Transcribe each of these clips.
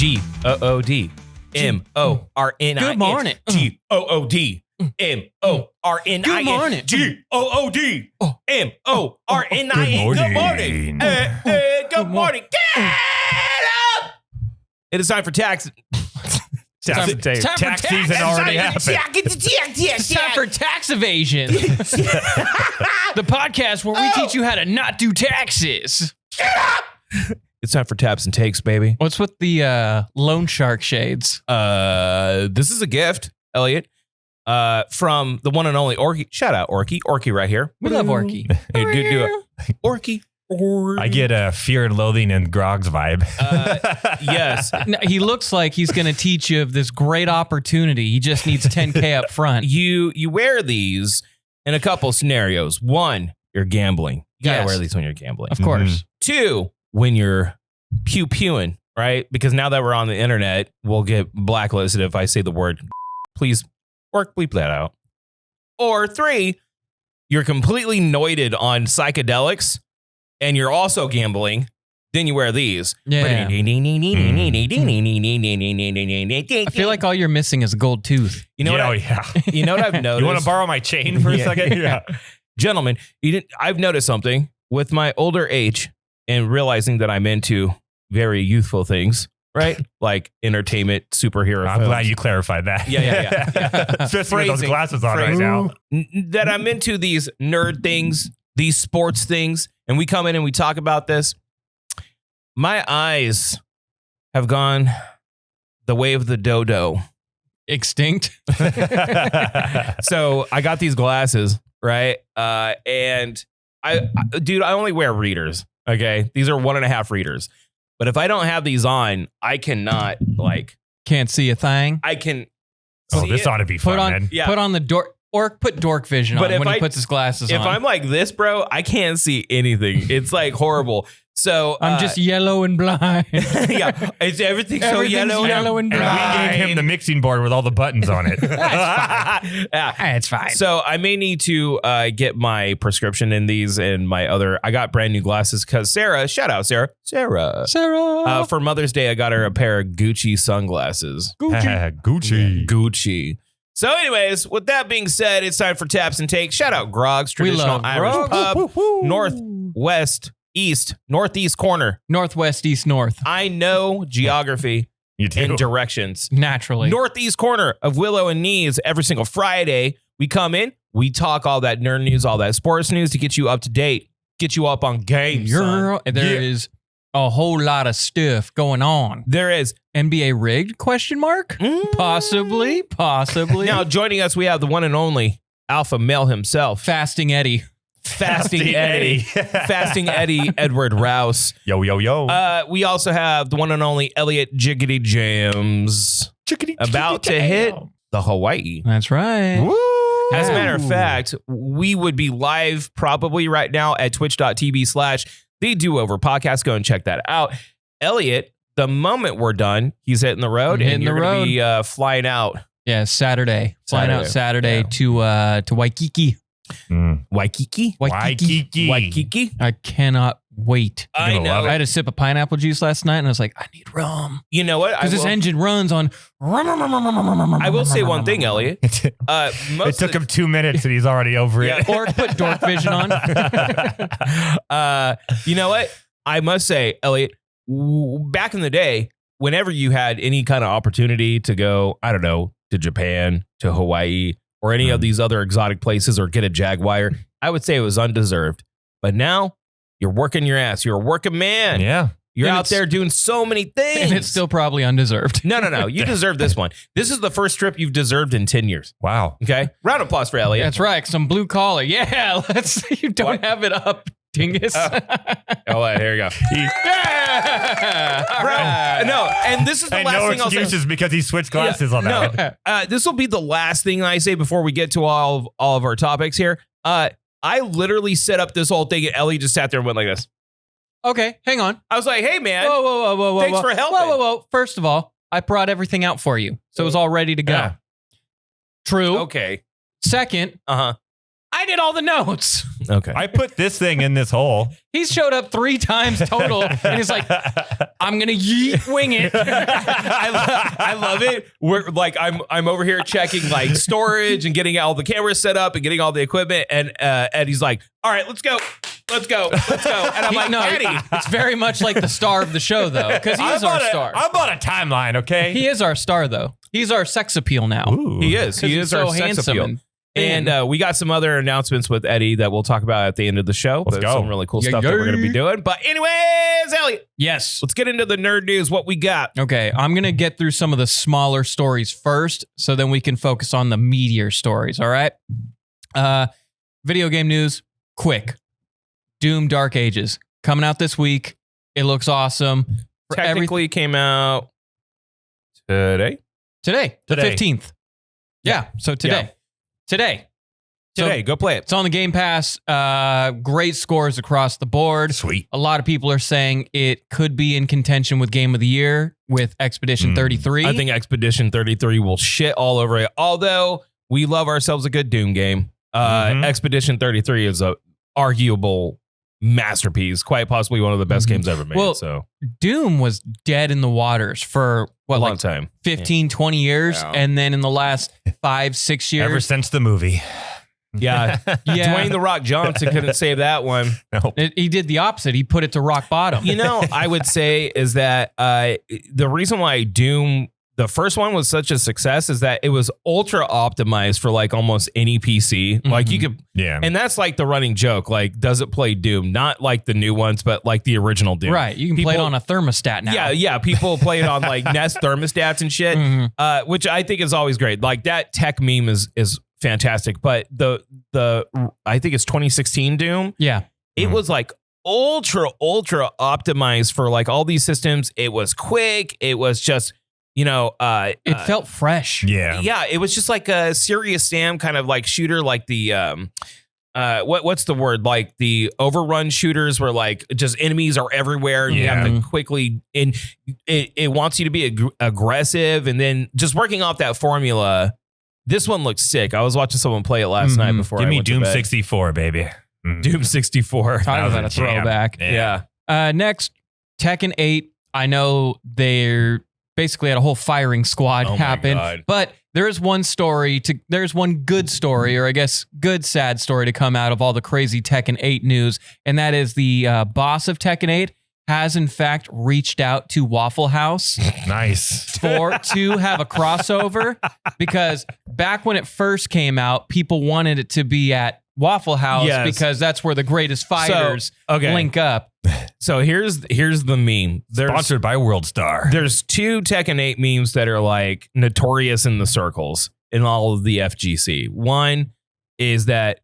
G-O-O-D. M-O-R-N-I-N. Good morning. G-O-O-D. M-O-R-N-I-N. Good morning. G-O-O-D. M-O-R-N-I-N. Good morning. Good morning. Get up! It is time for tax. Tax season already happened. It's time for tax evasion. The podcast where we teach you how to not do taxes. Get up! It's time for taps and takes, baby. What's with the loan shark shades? This is a gift, Elliott, from the one and only Orky. Shout out Orky. Orky right here. We love Orky. Hey, do it. Orky. I get a fear and loathing and Groggs vibe. Yes. No, he looks like he's going to teach you of this great opportunity. He just needs $10K up front. You wear these in a couple scenarios. One, you're gambling. You gotta wear these when you're gambling. Of course. Two, when you're pew-pewing, right? Because now that we're on the internet, we'll get blacklisted if I say the word. Please, bleep that out. Or three, you're completely noited on psychedelics and you're also gambling. Then you wear these. Yeah. I feel like all you're missing is a gold tooth. You know what? You know what I've noticed? You want to borrow my chain for a second? Yeah. Gentlemen, I've noticed something with my older age and realizing that I'm into very youthful things, right? Like entertainment, superhero I'm films. glad you clarified that. Yeah. Especially with those glasses on right now. That I'm into these nerd things, these sports things, and we come in and we talk about this. My eyes have gone the way of the dodo. Extinct. So I got these glasses, right? And I only wear readers. Okay. These are 1.5 readers. But if I don't have these on, I cannot Can't see a thing. I can. This ought to be fun, man. Yeah. Put on the dork. Or put dork vision on when he puts his glasses on. If I'm like this, bro, I can't see anything. It's like horrible. So I'm just yellow and blind. Yeah, everything's so yellow and blind. And we gave him the mixing board with all the buttons on it. Yeah, it's fine. So I may need to get my prescription in these and my other. I got brand new glasses because Sarah, shout out Sarah. For Mother's Day, I got her a pair of Gucci sunglasses. Gucci. So anyways, with that being said, it's time for taps and takes. Shout out Groggs Traditional Irish Pub. Northwest East, Northeast corner. Northwest, East, North. I know geography and directions. Naturally. Northeast corner of Willow and Knees. Every single Friday, we come in, we talk all that nerd news, all that sports news to get you up to date, get you up on games. There is a whole lot of stuff going on. There is. NBA rigged? Question mark? Possibly. Now joining us, we have the one and only alpha male himself. Fasting Eddie. Fasting Eddie, Edward Rouse. Yo. We also have the one and only Elliott Jams about to hit the Hawaii. That's right. Woo! As a matter of fact, we would be live probably right now at twitch.tv/The Do Over Podcast. Go and check that out. Elliott, the moment we're done, he's hitting the road and you're going to be flying out. Yeah, Saturday. Flying out Saturday to Waikiki. Waikiki. I cannot wait. I know. I had a sip of pineapple juice last night and I was like, I need rum. You know what? Because this engine runs on. I will say one thing, Elliott. It took him 2 minutes and he's already over it. Or put dork vision on. You know what? I must say, Elliott, back in the day, whenever you had any kind of opportunity to go, I don't know, to Japan, to Hawaii, or any of these other exotic places, or get a Jaguar, I would say it was undeserved. But now you're working your ass. You're a working man. Yeah. You're out there doing so many things. And it's still probably undeserved. No. You deserve this one. This is the first trip you've deserved in 10 years. Wow. Okay. Round of applause for Elliott. That's right. Some blue collar. Yeah. You don't have it up, dingus. Here you go. No, and this is the last thing I'll say. No excuses because he switched glasses on that. No, this will be the last thing I say before we get to all of our topics here. I literally set up this whole thing and Ellie just sat there and went like this. Okay, hang on. I was like, hey, man. Whoa. Thanks for helping. Whoa. First of all, I brought everything out for you. So it was all ready to go. Yeah. True. Okay. Second, I did all the notes. Okay. I put this thing in this hole. He's showed up 3 times total, and he's like, "I'm gonna wing it." I love it. We're like, I'm over here checking like storage and getting all the cameras set up and getting all the equipment, and Eddie's like, "All right, let's go. And I'm like, no, Eddie, it's very much like the star of the show, though, because he is our star. I'm on a timeline, okay? He is our star, though. He's our sex appeal now. Ooh. he is He's our so sex handsome appeal." And we got some other announcements with Eddie that we'll talk about at the end of the show. Let's go. Some really cool stuff that we're going to be doing. But anyways, Elliot, Yes. let's get into the nerd news. What we got? Okay, I'm going to get through some of the smaller stories first, so then we can focus on the meatier stories, all right? Video game news, quick. Doom Dark Ages, coming out this week. It looks awesome. Technically came out today. Today, the 15th. Yeah, so today. Today. Today, go play it. It's on the Game Pass. Great scores across the board. Sweet. A lot of people are saying it could be in contention with Game of the Year with Expedition 33. I think Expedition 33 will shit all over it. Although we love ourselves a good Doom game. Expedition 33 is a arguable masterpiece, quite possibly one of the best games ever made. Well, so Doom was dead in the waters for a long time. 15, 20 years. Yeah. And then in the last 5-6 years. Ever since the movie. Yeah. Dwayne The Rock Johnson couldn't save that one. Nope. He did the opposite. He put it to rock bottom. You know, I would say is that the reason why Doom, the first one, was such a success is that it was ultra optimized for like almost any PC. Like you could, and that's like the running joke. Like, does it play Doom? Not like the new ones, but like the original Doom. Right. You can play it on a thermostat now. Yeah. People play it on like Nest thermostats and shit, which I think is always great. Like that tech meme is fantastic. But the I think it's 2016 Doom. Yeah. It was like ultra optimized for like all these systems. It was quick. It was just, it felt fresh. Yeah. It was just like a Serious Sam kind of like shooter, like the what's the word? Like the overrun shooters where like just enemies are everywhere and you have to quickly, and it wants you to be aggressive, and then just working off that formula. This one looks sick. I was watching someone play it last night before. Give I me went Doom to bed. 64, baby. Doom 64. Talk about a throwback. Yeah. Next, Tekken 8. I know they're basically had a whole firing squad happen, but there's one good story, or I guess good sad story to come out of all the crazy Tekken 8 news, and that is the boss of Tekken 8 has in fact reached out to Waffle House. Nice. to have a crossover, because back when it first came out, people wanted it to be at Waffle House because that's where the greatest fighters link up. So here's the meme. Sponsored by WorldStar. There's 2 Tekken 8 memes that are like notorious in the circles in all of the FGC. One is that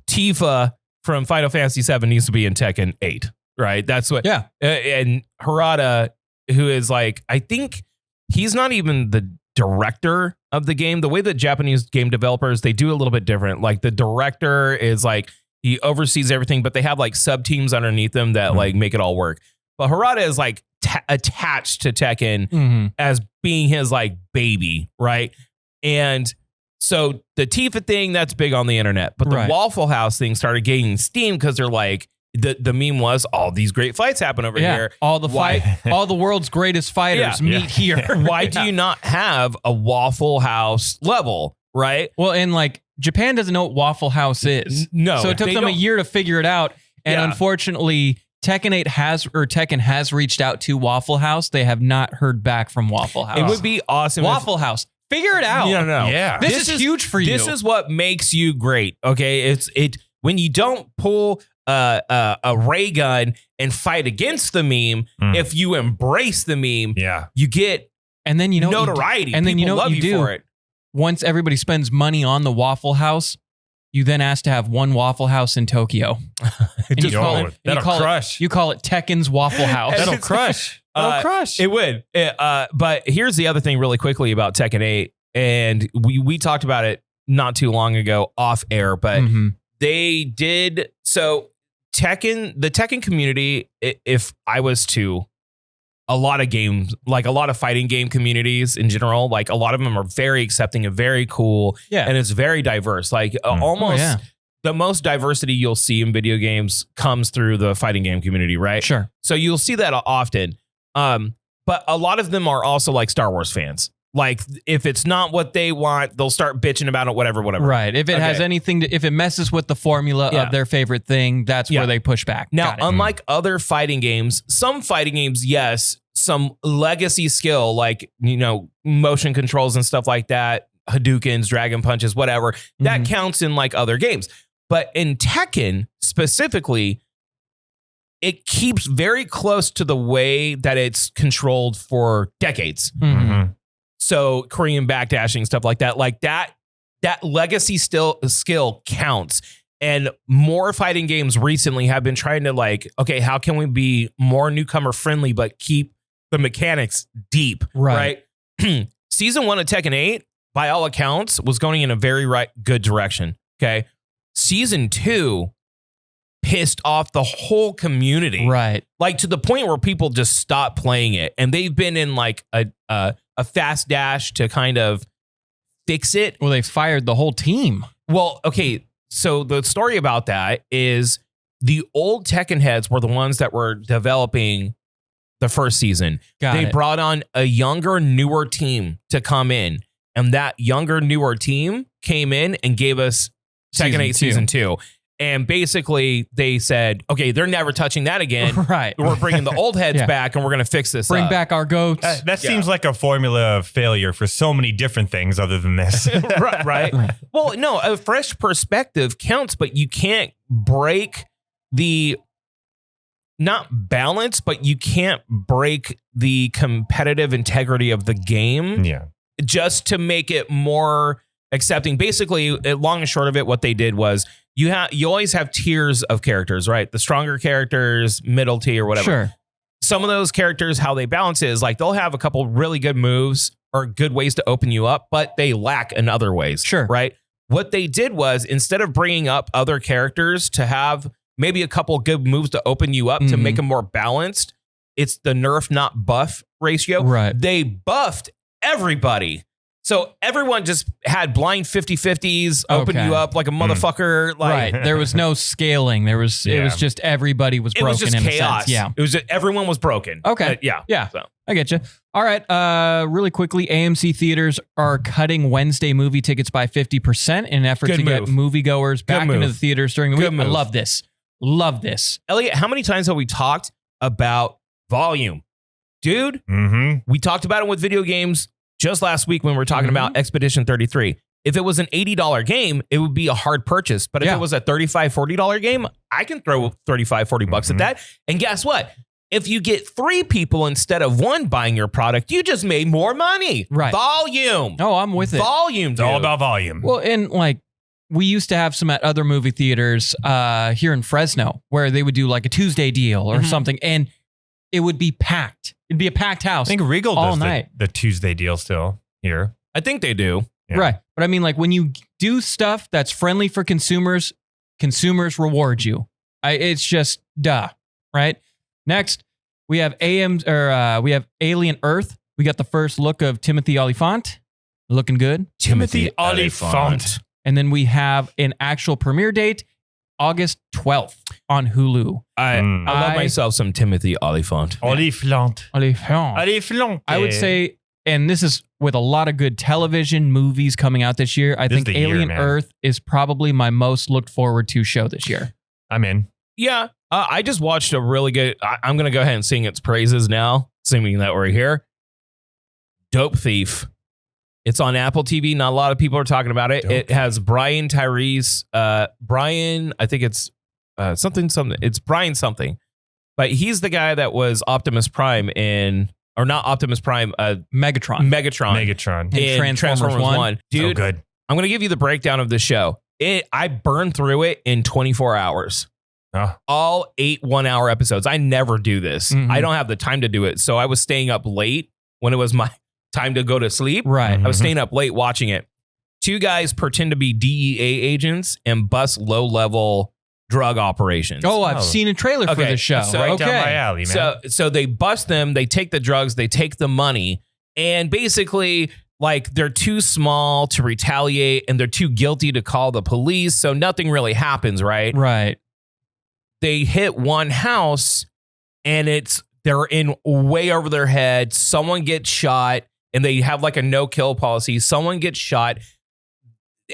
Tifa from Final Fantasy 7 needs to be in Tekken 8, right? That's what. Yeah. And Harada, who is like, I think he's not even the director of the game. The way that Japanese game developers, they do a little bit different. Like the director is like, he oversees everything, but they have like sub teams underneath them that like make it all work. But Harada is like attached to Tekken as being his like baby, right? And so the Tifa thing, that's big on the internet, but the Waffle House thing started gaining steam because they're like, the meme was all these great fights happen over here. All the world's greatest fighters meet here. Why do you not have a Waffle House level, right? Well, and like Japan doesn't know what Waffle House is. No. So it took them a year to figure it out. And unfortunately, Tekken has reached out to Waffle House. They have not heard back from Waffle House. It would be awesome. Waffle House. Figure it out. No. Yeah. This is huge for you. This is what makes you great. Okay. It's when you don't pull a ray gun and fight against the meme. If you embrace the meme, you get notoriety. And then you know what you do for it. Once everybody spends money on the Waffle House, you then ask to have one Waffle House in Tokyo. That'll crush. You call it Tekken's Waffle House. That'll crush. It would. But here's the other thing really quickly about Tekken 8. And we talked about it not too long ago off air, but they did. So the Tekken community, if I was to, a lot of games, like a lot of fighting game communities in general, like a lot of them are very accepting and very cool. Yeah. And it's very diverse. Like almost the most diversity you'll see in video games comes through the fighting game community, right? Sure. So you'll see that often. But a lot of them are also like Star Wars fans. Like if it's not what they want, they'll start bitching about it, whatever. Right. If it has anything if it messes with the formula of their favorite thing, that's where they push back. Now, unlike other fighting games, some fighting games, yes, some legacy skill, like, motion controls and stuff like that, Hadoukens, Dragon Punches, whatever, that counts in like other games. But in Tekken specifically, it keeps very close to the way that it's controlled for decades. Mm-hmm. So Korean backdashing, stuff like that legacy skill counts. And more fighting games recently have been trying to like, okay, how can we be more newcomer friendly, but keep the mechanics deep, right? Season 1 of Tekken 8, by all accounts, was going in a very good direction. Okay. Season 2 pissed off the whole community. Right. Like to the point where people just stopped playing it. And they've been in like a fast dash to kind of fix it. Well, they fired the whole team. Well, okay. So the story about that is the old Tekken heads were the ones that were developing the first season. They brought on a younger, newer team to come in. And that younger, newer team came in and gave us Tekken 8 Season 2. And basically they said, okay, they're never touching that again. Right. We're bringing the old heads back and we're going to fix this Bring up. back our goats. That seems like a formula of failure for so many different things other than this. right. Well, no, a fresh perspective counts, but you can't break the, not balance, but you can't break the competitive integrity of the game just to make it more accepting. Basically, long and short of it, what they did was you always have tiers of characters, right? The stronger characters, middle tier, whatever. Sure. Some of those characters, how they balance it is like they'll have a couple really good moves or good ways to open you up, but they lack in other ways. Sure. Right? What they did was instead of bringing up other characters to have maybe a couple good moves to open you up to make them more balanced, it's the nerf not buff ratio. Right. They buffed everybody. So everyone just had blind 50-50s, open you up like a motherfucker. Like, right. There was no scaling. It was just everybody was broken. It was just in chaos. A sense. Yeah. It was just, everyone was broken. Okay. Yeah. So. I get you. All right. Really quickly, AMC theaters are cutting Wednesday movie tickets by 50% in an effort to get moviegoers back into the theaters during the week. I love this. Love this. Elliot, how many times have we talked about volume? Dude, we talked about it with video games just last week when we were talking about Expedition 33. If it was an $80 game, it would be a hard purchase. But if it was a $35, $40 game, I can throw $35, $40 at that. And guess what? If you get 3 people instead of 1 buying your product, you just made more money. Right. Volume. Oh, I'm with it. Volume, dude. It's all about volume. Well, and like we used to have some at other movie theaters here in Fresno where they would do like a Tuesday deal or something. And it would be packed. It'd be a packed house. I think Regal all does night. The Tuesday deal still here. I think they do. Yeah. Right. But I mean, like when you do stuff that's friendly for consumers, consumers reward you. It's just duh. Right. Next, we have we have Alien Earth. We got the first look of Timothy Olyphant. Looking good. Timothy Olyphant. And then we have an actual premiere date, August 12th on Hulu. I love myself some Timothy Olyphant. Olyphant. I would say, and this is with a lot of good television movies coming out this year, I think Alien Earth is probably my most looked forward to show this year. I'm in. Yeah. I just watched a really good, I'm going to go ahead and sing its praises now, assuming that we're here. Dope Thief. It's on Apple TV. Not a lot of people are talking about it. It has Brian Tyrese. Brian, I think it's something. It's Brian something. But he's the guy that was Optimus Prime or not Optimus Prime. Megatron. In Transformers 1. Dude, so good. I'm going to give you the breakdown of the show. I burned through it in 24 hours. All 8 1-hour episodes. I never do this. I don't have the time to do it. So I was staying up late when it was my time to go to sleep. Right. I was staying up late watching it. 2 guys pretend to be DEA agents and bust low-level drug operations. Oh, I've seen a trailer for this show. So, right down my alley, man. So they bust them, they take the drugs, they take the money, and basically like they're too small to retaliate and they're too guilty to call the police. So nothing really happens, right? Right. They hit one house and they're in way over their head. Someone gets shot and they have like a no-kill policy. Someone gets shot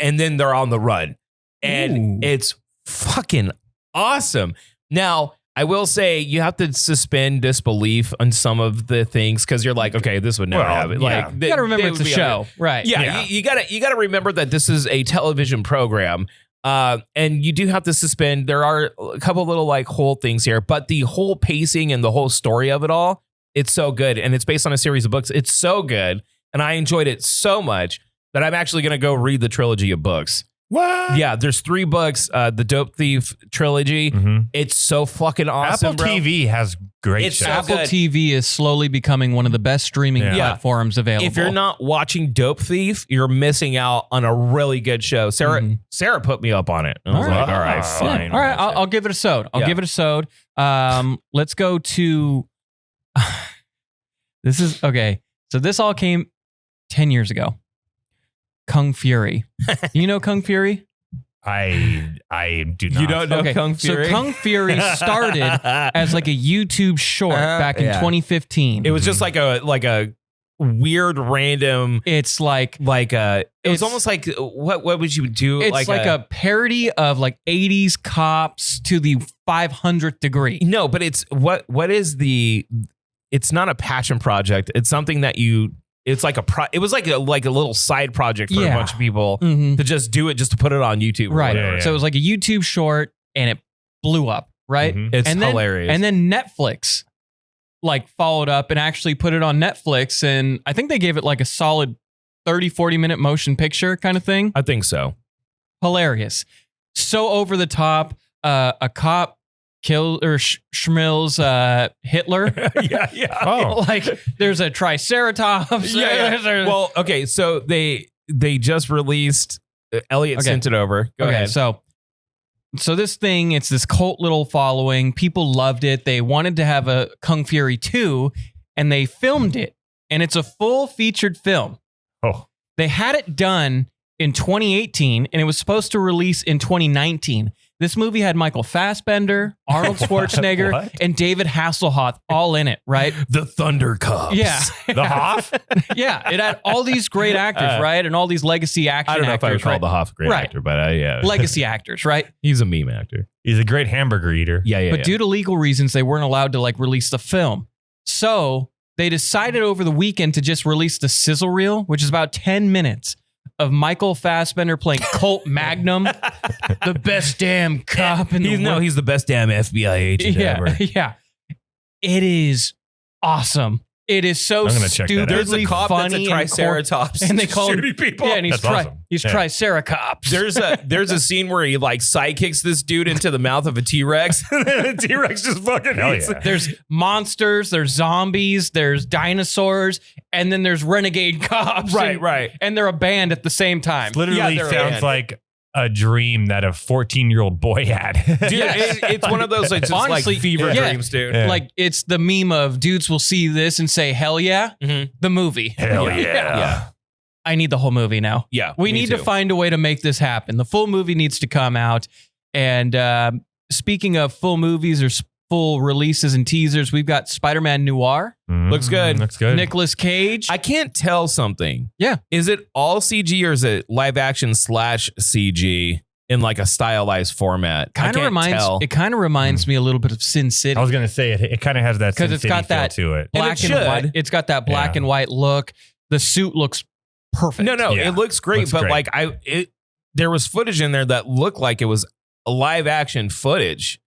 and then they're on the run. And it's fucking awesome. Now, I will say you have to suspend disbelief on some of the things because you're like, okay, this would never happen. Yeah. Like, You got to remember it's a show. Right. Yeah. You gotta remember that this is a television program. And you do have to suspend. There are a couple little like whole things here, but the whole pacing and the whole story of it all, it's so good. And it's based on a series of books. It's so good. And I enjoyed it so much that I'm actually going to go read the trilogy of books. What? Yeah, there's 3 books, the Dope Thief trilogy. Mm-hmm. It's so fucking awesome, Apple bro. TV has great It's shows. so Apple good. TV is slowly becoming one of the best streaming platforms available. If you're not watching Dope Thief, you're missing out on a really good show. Sarah put me up on it. I was like, all right, fine. All right, I'll give it a sode. Give it a sode. Let's go to... This is... Okay, so this all came 10 years ago. Kung Fury. You know Kung Fury? I do not. You don't know Kung Fury? So Kung Fury started as like a YouTube short back in 2015. It was just like a weird random. It's like it was almost like what would you do? It's like a parody of like 80s cops to the 500th degree. No, but it's what is the? It's not a passion project. It's something that you. It's like it was like a little side project for a bunch of people to just do it, just to put it on YouTube. Right. Yeah. So it was like a YouTube short and it blew up. Right. Mm-hmm. It's hilarious. And then Netflix like followed up and actually put it on Netflix. And I think they gave it like a solid 30, 40 minute motion picture kind of thing. I think so. Hilarious. So over the top. A cop schmills Hitler. Yeah. Oh. Like there's a Triceratops. Well, okay, so they just released. Elliott sent it over. Go ahead. So this thing, it's this cult little following. People loved it. They wanted to have a Kung Fury 2, and they filmed it. And it's a full featured film. Oh. They had it done in 2018, and it was supposed to release in 2019. This movie had Michael Fassbender, Arnold Schwarzenegger, and David Hasselhoff all in it, right? The Thunder Cops. Yeah. The Hoff? Yeah. It had all these great actors, right? And all these legacy action actors. I don't know if I would call the Hoff a great actor, but yeah. Legacy actors, right? He's a meme actor. He's a great hamburger eater. Yeah. But due to legal reasons, they weren't allowed to like release the film. So they decided over the weekend to just release the sizzle reel, which is about 10 minutes of Michael Fassbender playing Colt Magnum, the best damn cop in the world. He's the best damn FBI agent ever. Yeah. It is awesome. It is so I'm gonna check that out. There's a stupidly cop funny that's a Triceratops and they call him shooting people. Yeah, and he's That's awesome. he's Yeah. Triceratops. There's a scene where he like sidekicks this dude into the mouth of a T-Rex, and then the T-Rex just fucking Hell eats yeah. it. There's monsters, there's zombies, there's dinosaurs, and then there's renegade cops. Right. And they're a band at the same time. Literally they're sounds banned. like a dream that a 14-year-old boy had. Dude, Yes. it's one of those like, just Honestly, like fever yeah. dreams, dude. Yeah. Like it's the meme of dudes will see this and say, hell yeah, the movie. Hell yeah. Yeah. I need the whole movie now. Yeah, We me need too. to find a way to make this happen. The full movie needs to come out. And speaking of full movies or full releases and teasers, we've got Spider-Man Noir, Looks good. Looks good. Nicolas Cage. I can't tell something. Yeah. Is it all CG or is it live action / CG in like a stylized format? I Kind of can't reminds tell. it kind of reminds me a little bit of Sin City. I was going to say it kind of has that 'Cause Sin it's City got feel that to it. black it and should. white. It's got that black Yeah. and white look. The suit looks perfect. No, Yeah. it looks great, Looks but great. like there was footage in there that looked like it was a live action footage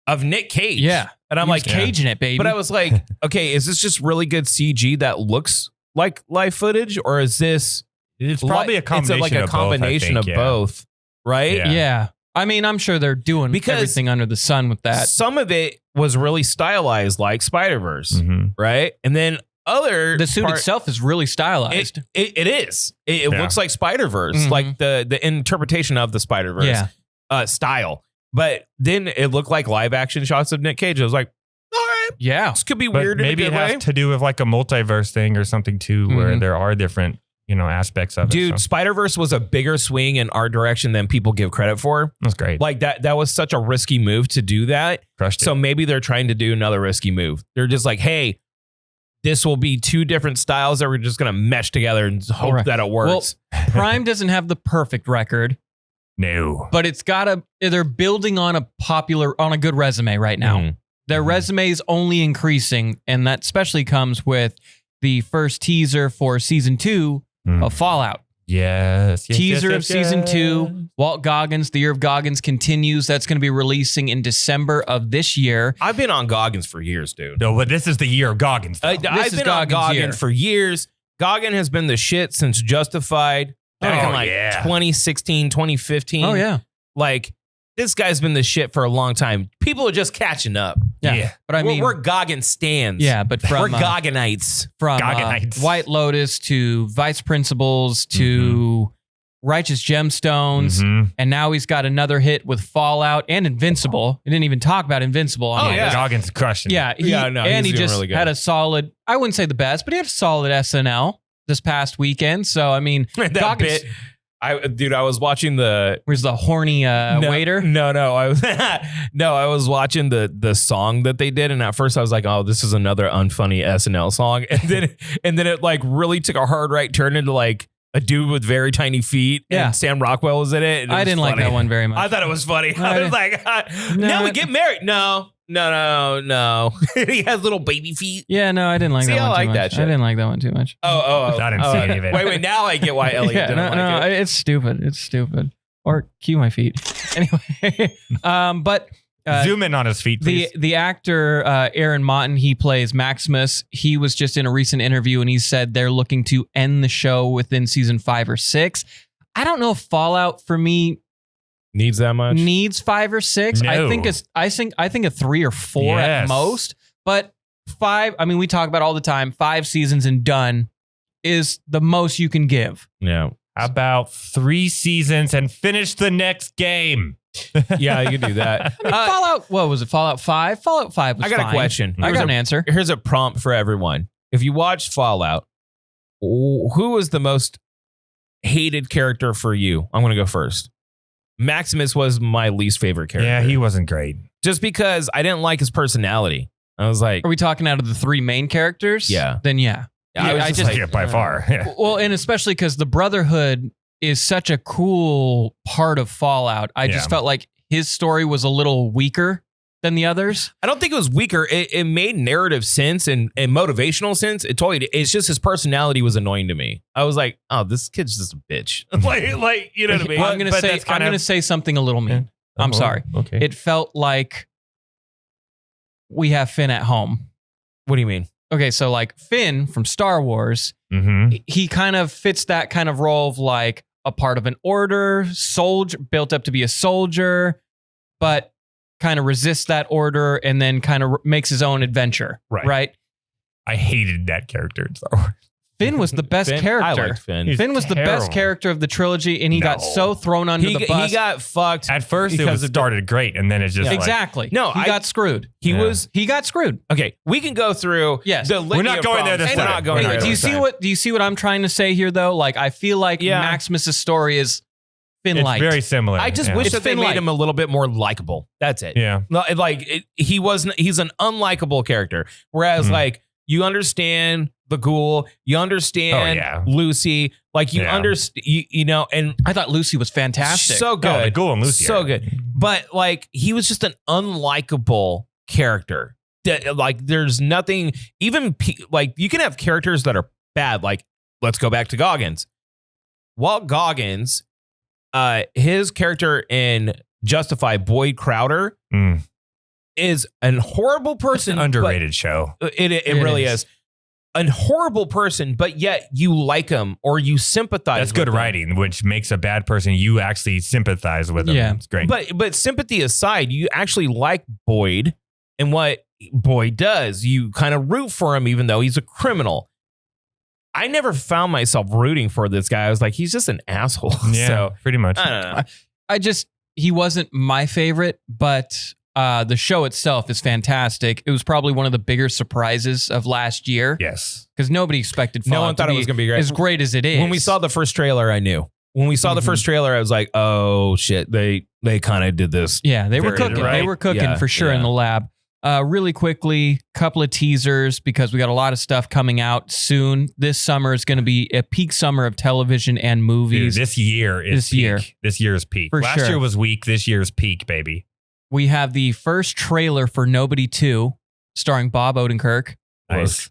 of Nick Cage. Yeah. And I'm He like, was caging it, baby. but I was like, okay, is this just really good CG that looks like live footage, or is this? It's probably a combination It's like a of combination both, I think, of both, right? Yeah. yeah. I mean, I'm sure they're doing Because everything under the sun with that. Some of it was really stylized, like Spider-Verse, Mhm. right? And then other The suit part- itself is really stylized. It is. It Yeah. looks like Spider-Verse, Mhm. like the interpretation of the Spider-Verse style. But then it looked like live action shots of Nick Cage. I was like, all right, Yeah. this could be But weird. maybe in it a good has way. to do with like a multiverse thing or something too, where Mhm. there are different aspects of it. Dude, So Spider-Verse was a bigger swing in art direction than people give credit for. that's great. Like that was such a risky move to do that. Crushed it. So maybe they're trying to do another risky move. They're just like, hey, this will be two different styles that we're just going to mesh together and hope that it works. Well, Prime doesn't have the perfect record, No. but they're building on a good resume right now. Mhm. Their resume is only increasing, and that especially comes with the first teaser for season 2 of Fallout. Yes. Teaser of season 2. Walt Goggins, the Year of Goggins continues. That's going to be releasing in December of this year. I've been on Goggins for years, dude. No, but this is the year of Goggins. I've been on Goggins for years. Goggin has been the shit since Justified back in 2016, 2015. Oh, yeah. Like, this guy's been the shit for a long time. People are just catching up. Yeah. But I mean, we're Goggin stands. yeah, but from we're Gogginites. from Gogginites. White Lotus to Vice Principals to Righteous Gemstones, and now he's got another hit with Fallout and Invincible. I didn't even talk about Invincible. On yeah. Goggins crushing. yeah, he's he doing just really good. had a solid. I wouldn't say the best, but he had a solid SNL this past weekend. So I mean, that Goggins, bit. I was watching the where's the horny waiter? No, I was I was watching the song that they did, and at first I was like, oh, this is another unfunny SNL song, and then it like really took a hard right turn into like a dude with very tiny feet, and Sam Rockwell was in it. And I didn't like that one very much. I thought it was funny. I was like, no, we get married. No. He has little baby feet. Yeah, no, I didn't like that one too much. that shit. I didn't like that one too much. Oh. I didn't see any of it. Wait, now I get why Elliott didn't like it. It's stupid. It's stupid. Or cue my feet. Anyway, but zoom in on his feet, please. the actor Aaron Motton, he plays Maximus. He was just in a recent interview and he said they're looking to end the show within season 5 or 6. I don't know if Fallout for me needs that much. Needs 5 or 6. No. I think a 3 or 4 at most. But 5. I mean, we talk about all the time. 5 seasons and done is the most you can give. Yeah. How about 3 seasons and finish the next game? Yeah, you can do that. Fallout. What was it? Fallout 5. Fallout 5 was I got fine. a question. I got an answer. Here's a prompt for everyone. If you watched Fallout, who was the most hated character for you? I'm going to go first. Maximus was my least favorite character. Yeah, he wasn't great. Just because I didn't like his personality. I was like, Are we talking out of the 3 main characters? Yeah. Then yeah. I was just like, by far. Yeah. Well, and especially because the Brotherhood is such a cool part of Fallout. I just felt like his story was a little weaker than the others. I don't think it was weaker. It made narrative sense and motivational sense. It's just his personality was annoying to me. I was like, oh, this kid's just a bitch. like you know what I mean? I'm gonna say something a little mean. I'm sorry. Okay. It felt like we have Finn at home. What do you mean? Okay, so like Finn from Star Wars, he kind of fits that kind of role of like a part of an order, soldier, built up to be a soldier, but kind of resists that order and then kind of makes his own adventure. Right? I hated that character in Star Wars. Finn was the best character. I liked Finn. Finn was the best character of the trilogy, and he got so thrown under the bus. He got fucked. At first, it started great, and then it's just exactly. No, he got screwed. He got screwed. Okay, we can go through. Yes, we're not going there this time. We're not going there. Do you see what I'm trying to say here, though? Like, I feel like Maximus's story is Finn-like. It's very similar. I just wish that they made him a little bit more likable. That's it. Yeah, he's an unlikable character. Whereas, like, you understand the ghoul, you understand Lucy, like you understand, you know, and I thought Lucy was fantastic. So good. The ghoul and Lucy. So good. But like, he was just an unlikable character. Like, there's nothing, even like, you can have characters that are bad. Like, let's go back to Goggins. Walt Goggins, his character in Justified, Boyd Crowder, is an horrible person. It's an underrated show. It really is. A horrible person, but yet you like him or you sympathize. That's good writing, which makes a bad person you actually sympathize with him. Yeah, it's great. But sympathy aside, you actually like Boyd and what Boyd does. You kind of root for him, even though he's a criminal. I never found myself rooting for this guy. I was like, he's just an asshole. Yeah, so, pretty much. I don't know. He wasn't my favorite, but The show itself is fantastic. It was probably one of the bigger surprises of last year. Yes. Because nobody expected No Fallout one thought it was going to be as great as it is. When we saw the first trailer, I knew. When we saw the first trailer, I was like, oh shit, they kind of did this. Yeah, they were Very cooking. right. They were cooking Yeah, for sure in yeah. the lab. Really quickly, couple of teasers because we got a lot of stuff coming out soon. This summer is going to be a peak summer of television and Dude, movies. this year is peak. This year's peak. For Last sure. year was weak. This year's peak, baby. We have the first trailer for Nobody 2, starring Bob Odenkirk. Nice.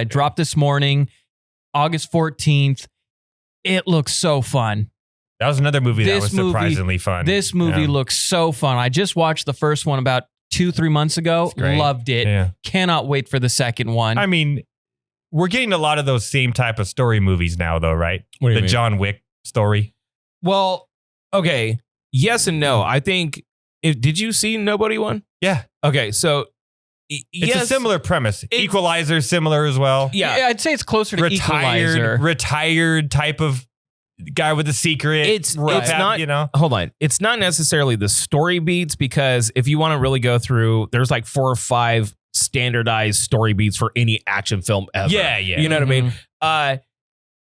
Dropped this morning, August 14th. It looks so fun. That was another movie that This was movie- surprisingly fun. This movie Yeah. looks so fun. I just watched the first one about 2-3 months ago. great. Loved it. Yeah. Cannot wait for the second one. I mean, we're getting a lot of those same type of story movies now, though, right? What do you The mean? John Wick story. Well, okay. Yes and no. I think, did you see Nobody one? Yeah. Okay, so It's yes, a similar premise. Equalizer, similar as well. Yeah. I'd say it's closer to Equalizer. Retired type of guy with a secret. It's not, you know. hold on. It's not necessarily the story beats, because if you want to really go through, there's like 4 or 5 standardized story beats for any action film ever. Yeah, yeah. You know what I mean?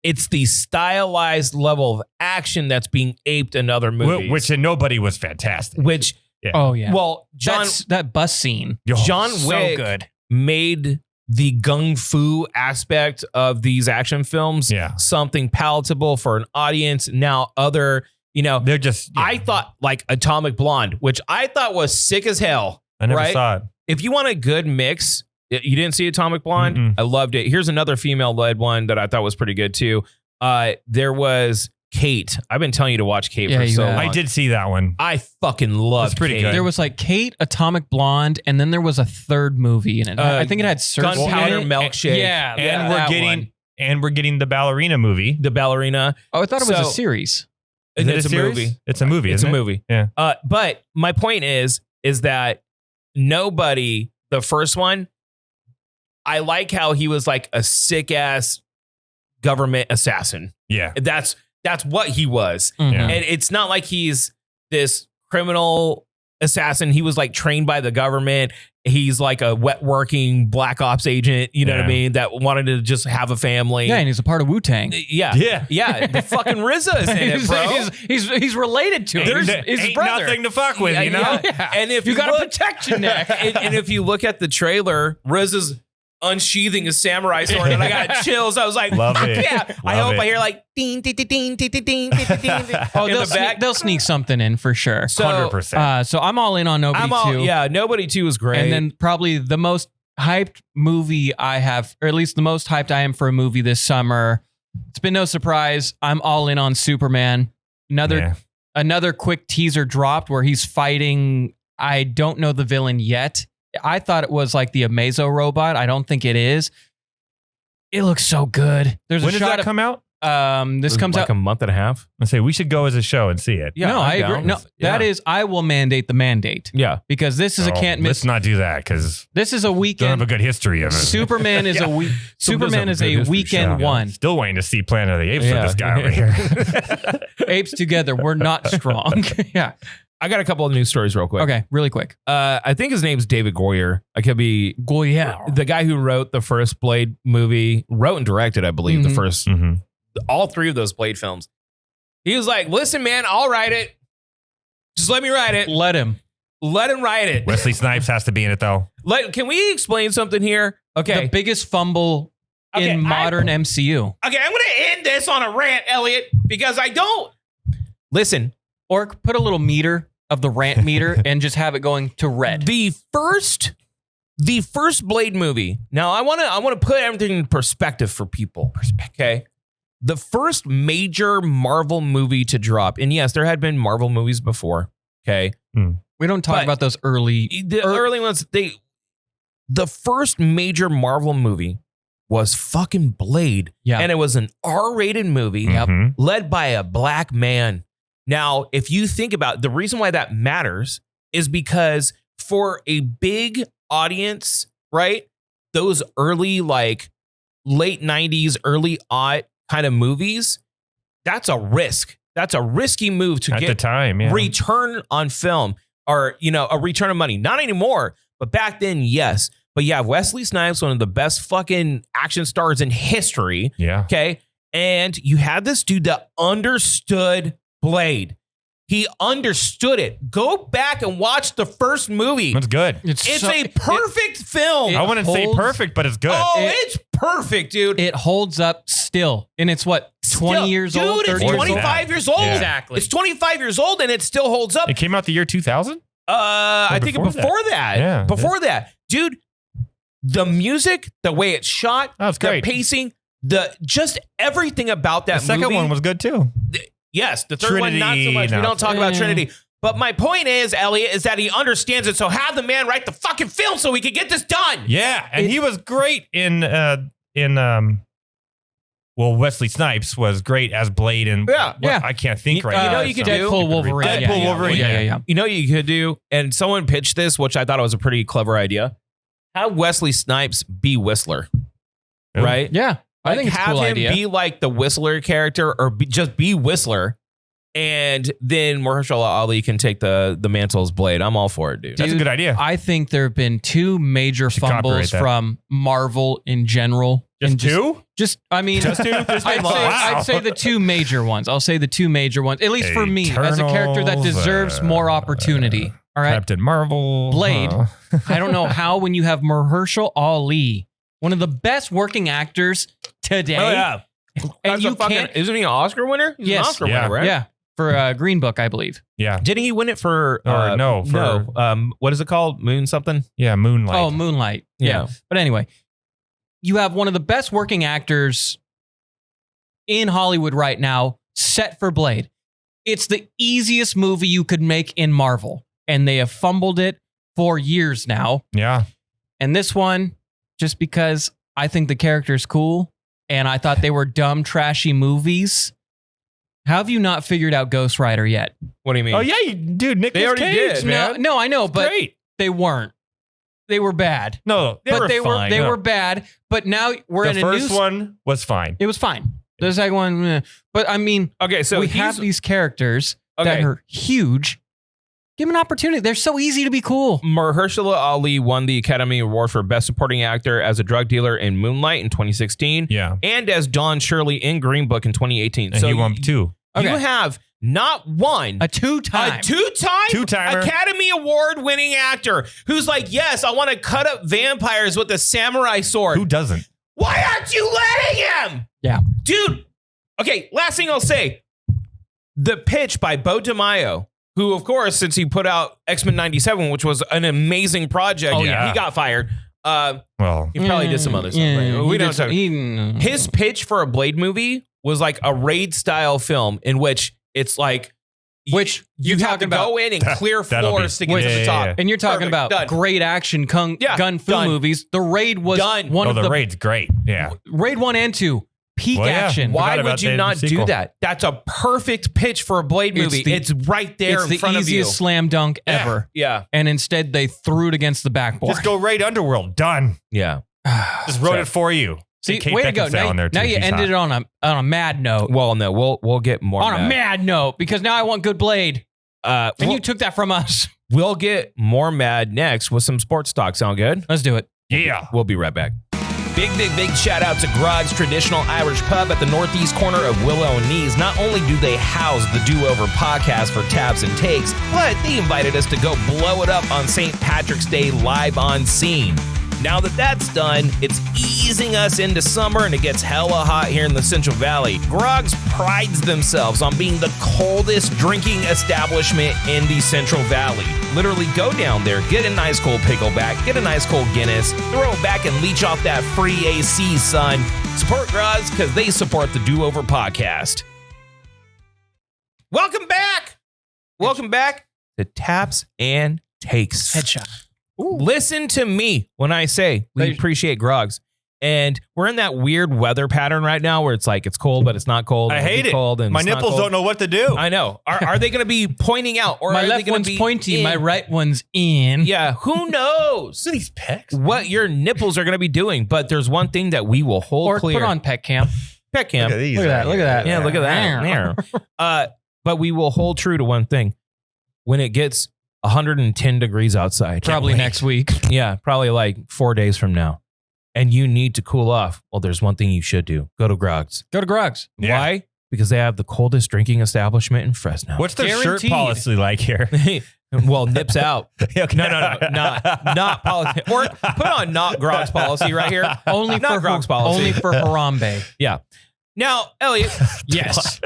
It's the stylized level of action that's being aped in other movies. Which in Nobody was fantastic. Which, Oh yeah. well, that bus scene. John so Wick good. made the gung fu aspect of these action films Yeah. something palatable for an audience. Now, They're just. Yeah. I thought like Atomic Blonde, which I thought was sick as hell. I never right? saw it. If you want a good mix, you didn't see Atomic Blonde? Mm-mm. I loved it. Here's another female-led one that I thought was pretty good too. There was Kate. I've been telling you to watch Kate Yeah, for you so have. long. I did see that one. I fucking love That's pretty Kate. good. There was like Kate, Atomic Blonde, and then there was a third movie in it. I think it had Cersei. Gunpowder in it. Milkshake. Yeah, And that we're getting the ballerina movie. The ballerina. Oh, I thought it was a So- series. Is it It's a series? movie. It's a movie. It's a isn't it? movie. Yeah. But my point is that Nobody, the first one, I like how he was like a sick ass government assassin. Yeah. That's what he was. Mhm. Yeah. And it's not like he's this criminal assassin. He was like trained by the government. He's like a wet working black ops agent, you know what I Yeah. mean, that wanted to just have a family. Yeah, and he's a part of Wu-Tang. Yeah. Yeah. Yeah. The fucking RZA is in it, bro. he's related to him. He's his Ain't brother. nothing to fuck with, you know? Yeah. And if You gotta look- protect your neck. and if you look at the trailer, RZA's unsheathing his samurai sword, and I got chills. I was like, Love fuck it. yeah. I Love hope it. I hear like ding, ding, ding, ding, ding, ding, ding, ding, ding. Oh, in they'll the back. they'll sneak something in for sure. So 100%. So I'm all in on Nobody 2. yeah, Nobody 2 is great. And then probably the most hyped movie I have, or at least the most hyped I am for a movie this summer. It's been no surprise. I'm all in on Superman. Another quick teaser dropped where he's fighting. I don't know the villain yet. I thought it was like the Amazo robot. I don't think it is. It looks so good. There's When a does shot that of come out? this comes like out a month and a half. I say we should go as a show and see it. Yeah, no, I'm I agree. down. No, Yeah. that is, I will mandate the mandate Yeah. because this is a can't miss. Let's not do that because This is a don't have weekend. a good history of it. Superman is Yeah. a week. Superman is have a a good history, weekend yeah. one. Still waiting to see Planet of the Apes Yeah. for this guy over here. Apes together, we're not strong. Yeah. I got a couple of news stories real quick. Okay, really quick. I think his name's David Goyer. I could be Goyer. the guy who wrote the first Blade movie, wrote and directed, I believe, the Mhm. first, Mhm. all 3 of those Blade films. He was like, listen, man, I'll write it. Just let me write it. Let him. Let him write it. Wesley Snipes has to be in it though. Can we explain something here? Okay. The biggest fumble Okay, in modern MCU. Okay, I'm going to end this on a rant, Elliot, because I don't. Listen, Or put a little meter of the rant meter and just have it going to red. the first Blade movie. Now, I want to put everything in perspective for people. Okay. The first major Marvel movie to drop, and yes, there had been Marvel movies before. Okay. We don't talk But about those early. The early ones, the first major Marvel movie was fucking Blade. Yeah. And it was an R-rated movie Yep. Mhm. led by a black man. Now, if you think about the reason why that matters is because for a big audience, right? Those early, like late 90s, early aught kind of movies, that's a risk. That's a risky move to At the get time, yeah. return on film. or, a return of money. Not anymore, but back then, yes. But you have Wesley Snipes, one of the best fucking action stars in history. Yeah. Okay. And you had this dude that understood Blade. He understood it. Go back and watch the first movie. That's good. It's a perfect film. I wouldn't say perfect, but it's good. Oh, it's perfect, dude. It holds up still. And it's 20 years old? Dude, it's 25 years old. Yeah. Exactly. It's 25 years old and it still holds up. It came out the year 2000? I think before that. Yeah. Before that. Dude, the music, the way it's shot, That's great. the pacing, just everything about that The second movie. one was good too. Yes, the third one, not so much. Trinity, We don't talk about no. Trinity. But my point is, Elliot, is that he understands it. So have the man write the fucking film so we can get this done. Yeah, and he was great in Wesley Snipes was great as Blade and Yeah. I can't think right now. you could do Deadpool, Wolverine. Deadpool, Wolverine. Yeah. You know what you could do? And someone pitched this, which I thought was a pretty clever idea. Have Wesley Snipes be Whistler, Ooh. right? Yeah. I think it's a have cool him idea. be like the Whistler character, or just be Whistler, and then Mahershala Ali can take the mantle as Blade. I'm all for it, dude. That's a good idea. I think there have been two major Should fumbles copyright that. from Marvel in general. Just And two? I mean, Just two? There's been lots. I'd say the two major ones. I'll say the two major ones, at least for me, as a character that Eternals, deserves more opportunity. All right. Captain Marvel. Blade. I don't know how when you have Mahershala Ali, one of the best working actors today. Oh yeah, And you can't. Isn't he an Oscar winner? He's Yes. an Oscar Yeah. winner, right? Yeah. For Green Book, I believe. Yeah. Didn't he win it for? No, what is it called? Moon something? Yeah, Moonlight. Oh, Moonlight. Yeah. But anyway, you have one of the best working actors in Hollywood right now set for Blade. It's the easiest movie you could make in Marvel, and they have fumbled it for years now. Yeah. And this one, just because I think the character's cool and I thought they were dumb, trashy movies. How have you not figured out Ghost Rider yet? What do you mean? Oh, yeah, dude, Nicolas already Cage, did. man. No, I know, but Great. they weren't. They were bad. No, They fine. were bad. But now we're in The a new. first one was fine. It was fine. The second one, but I mean, Okay, so we have these characters that are huge. Give them an opportunity. They're so easy to be cool. Mahershala Ali won the Academy Award for Best Supporting Actor as a drug dealer in Moonlight in 2016, Yeah. and as Don Shirley in Green Book in 2018. And So he won two. You Okay. have not one, A two-time. Two-timer. Academy Award winning actor who's like, yes, I want to cut up vampires with a samurai sword. Who doesn't? Why aren't you letting him? Yeah. Dude. Okay, last thing I'll say. The pitch by Bo DeMaio, who, of course, since he put out X-Men 97, which was an amazing project, yeah. he got fired. Well, He probably did some other stuff. Right? We don't talk. He, His pitch for a Blade movie was like a raid-style film in which it's like, Which you you're have talking to about. go in and clear That'll floors be- to get to the yeah, top. yeah. And you're talking Perfect. about Done. great action gun fu done. movies. The Raid was Done. one of the the raid's great. Yeah. Raid 1 and 2. Peak Well, yeah. action. Why Forgot would about you the not do sequel. that? That's a perfect pitch for a Blade It's movie. the- It's right there It's in the front of you. easiest slam dunk ever. Yeah. And instead they threw it against the backboard. Just go raid Underworld. Done. Yeah. Just wrote it for you. See, Kate way to go. Beckinsale in there, Now too. you She's ended hot. it on a mad note. Well, no, we'll get more. On a mad note, because now I want good Blade. And We'll, you took that from us. we'll get more mad next with some sports talk. Sound good? Let's do it. Yeah. We'll be right back. Big shout out to Groggs Traditional Irish Pub at the northeast corner of Willow and Knees. Not only do they house the Do Over podcast for taps and takes, but they invited us to go blow it up on St. Patrick's Day live on scene. Now that that's done, it's easing us into summer and it gets hella hot here in the Central Valley. Groggs prides themselves on being the coldest drinking establishment in the Central Valley. Literally go down there, get a nice cold pickleback, get a nice cold Guinness, throw it back and leech off that free AC, son. Support Groggs because they support the Do Over podcast. Welcome back. Welcome back to Taps and Takes. Headshot. Listen to me when I say we appreciate Groggs. And we're in that weird weather pattern right now where it's like it's cold, but it's not cold. I hate it. Cold and My it's not nipples cold. don't know what to do. I know. Are they going to be pointing out, or My are left they going one's to be pointy, in? my right one's in. Yeah, who knows These pecs. what your nipples are going to be doing? But there's one thing that we will hold Or clear. put on pet cam. Pet cam. Look at these. Look at that, look at that. Yeah, look at that. But we will hold true to one thing. When it gets 110 degrees outside. Probably next week. Yeah, probably like 4 days from now. And you need to cool off. Well, there's one thing you should do. Go to Groggs. Go to Groggs. Yeah. Why? Because they have the coldest drinking establishment in Fresno. What's their shirt Guaranteed. policy like here? Well, nips out. Okay. No, not policy. Or put on not Groggs policy right here. Only Not for Groggs policy. Only for Harambe. Yeah. Now, Elliot, Yes.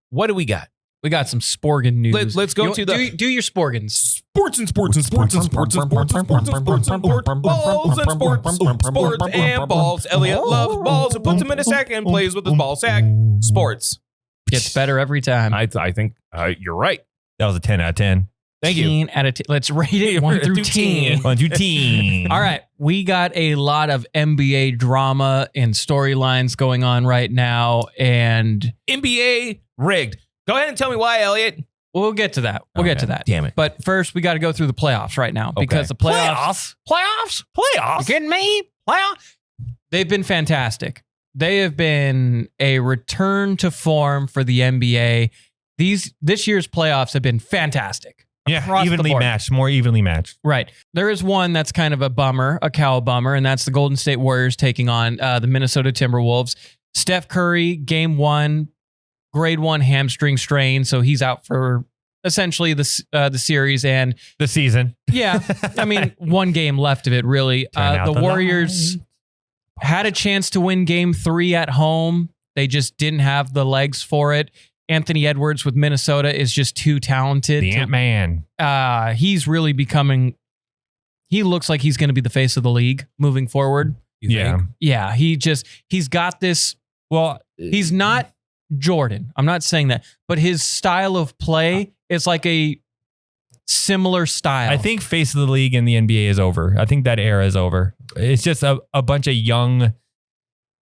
what do we got? We got some Sporgan news. Let's go to the do your Sporgans. sports and balls and sports and sports and balls. Elliot loves balls and puts them in a sack and plays with his ball sack. Sports Gets better every time. I think you're right. That was a 10 out of 10. Thank you. 10 out of 10. Let's rate it 1 through 10. 1 through 10. All right. We got a lot of NBA drama and storylines going on right now. And NBA rigged. Go ahead and tell me why, Elliot. we'll get to that. We'll get to that. Damn it. But first, we got to go through the playoffs right now because the playoffs. You kidding me? Playoffs? They've been fantastic. They have been a return to form for the NBA. This year's playoffs have been fantastic. Yeah, Across the evenly board. matched, more evenly matched. Right. There is one that's kind of a bummer, a cow bummer, and that's the Golden State Warriors taking on the Minnesota Timberwolves. Steph Curry, game 1, grade 1 hamstring strain, so he's out for essentially the series and The season. yeah, I mean, one game left of it, really. Turn out The the Warriors lights. had a chance to win game 3 at home. They just didn't have the legs for it. Anthony Edwards with Minnesota is just too talented. The Ant-Man. He's really becoming, he looks like he's going to be the face of the league moving forward. You Yeah. think? Yeah, he's got this. Well, He's not Jordan. I'm not saying that, but his style of play is like a similar style. I think face of the league in the NBA is over. I think that era is over. It's just a bunch of young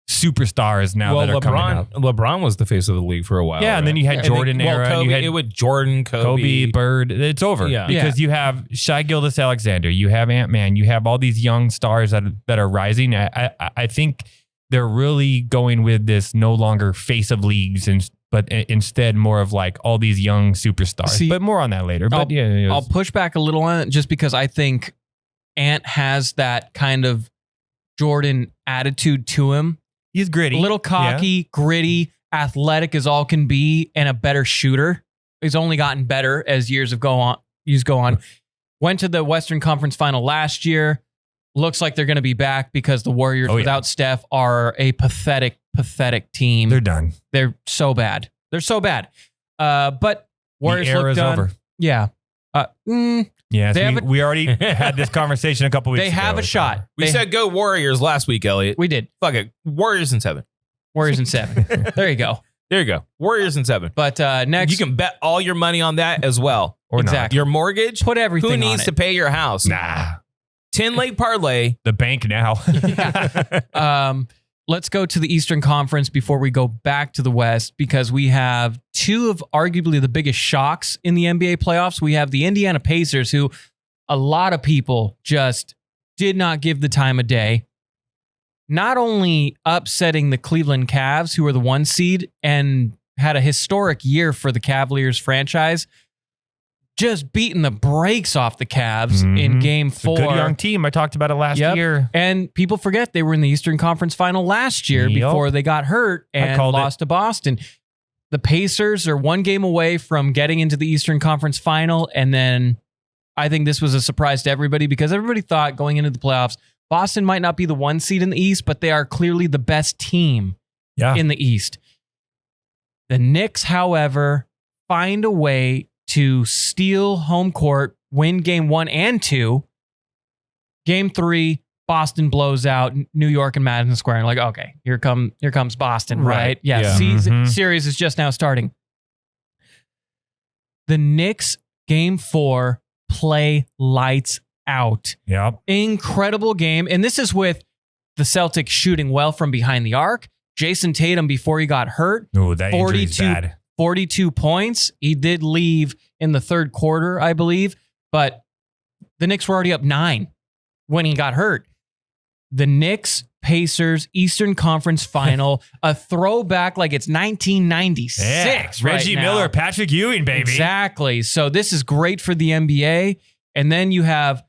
superstars now that are coming up. LeBron was the face of the league for a while. Yeah, and then you had Jordan era. Kobe, And you had it would Jordan, Kobe, Bird. It's over. Yeah. Because you have Shai Gilgeous-Alexander, you have Ant-Man, you have all these young stars that are rising. I think they're really going with this no longer face of leagues, but instead more of like all these young superstars. See, but more on that later. But I'll push back a little on it just because I think Ant has that kind of Jordan attitude to him. he's gritty. A little cocky, gritty, athletic as all can be, and a better shooter. He's only gotten better as years go on. Went to the Western Conference Final last year. Looks like they're going to be back because the Warriors without Steph are a pathetic team. They're done. They're so bad. But Warriors The look era's done. over. Yeah. Yes, They have we already had this conversation a couple weeks ago. They have a shot. We said go Warriors last week, Elliot. We did. Fuck it. Warriors in 7. Warriors in 7. There you go. There you go. Warriors in 7. But next, You can bet all your money on that as well. Or exactly. Your mortgage. Put everything Who on needs it. to pay your house? Nah. 10 leg parlay. The bank now. Let's go to the Eastern Conference before we go back to the West because we have two of arguably the biggest shocks in the NBA playoffs. We have the Indiana Pacers, who a lot of people just did not give the time of day. Not only upsetting the Cleveland Cavs, who are the 1 seed and had a historic year for the Cavaliers franchise, just beating the brakes off the Cavs in game 4. Good young team. I talked about it last year. And people forget they were in the Eastern Conference Final last year before they got hurt and lost to Boston. The Pacers are 1 game away from getting into the Eastern Conference Final. And then I think this was a surprise to everybody because everybody thought going into the playoffs, Boston might not be the 1 seed in the East, but they are clearly the best team in the East. The Knicks, however, find a way to steal home court, win game 1 and 2. Game 3, Boston blows out New York and Madison Square. And like, okay, here comes Boston, right? Yeah. Series is just now starting. The Knicks, game 4, play lights out. Yep. Incredible game. And this is with the Celtics shooting well from behind the arc. Jason Tatum, before he got hurt, Oh, that injury's bad. 42 points. He did leave in the 3rd quarter, I believe, but the Knicks were already up 9 when he got hurt. The Knicks, Pacers, Eastern Conference Final, a throwback like it's 1996. Yeah. Right Reggie now. Miller, Patrick Ewing, baby. Exactly. So this is great for the NBA. And then you have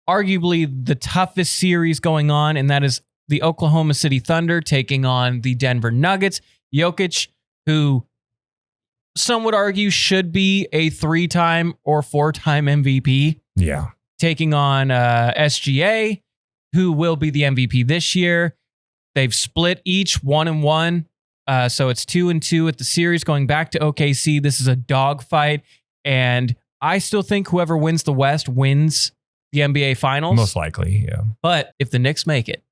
arguably the toughest series going on, and that is the Oklahoma City Thunder taking on the Denver Nuggets. Jokic, who some would argue should be a 3-time or 4-time MVP. Yeah. Taking on SGA, who will be the MVP this year. They've split each 1-1. So it's 2-2 at the series going back to OKC. This is a dogfight. And I still think whoever wins the West wins the NBA Finals. Most likely, yeah. But if the Knicks make it,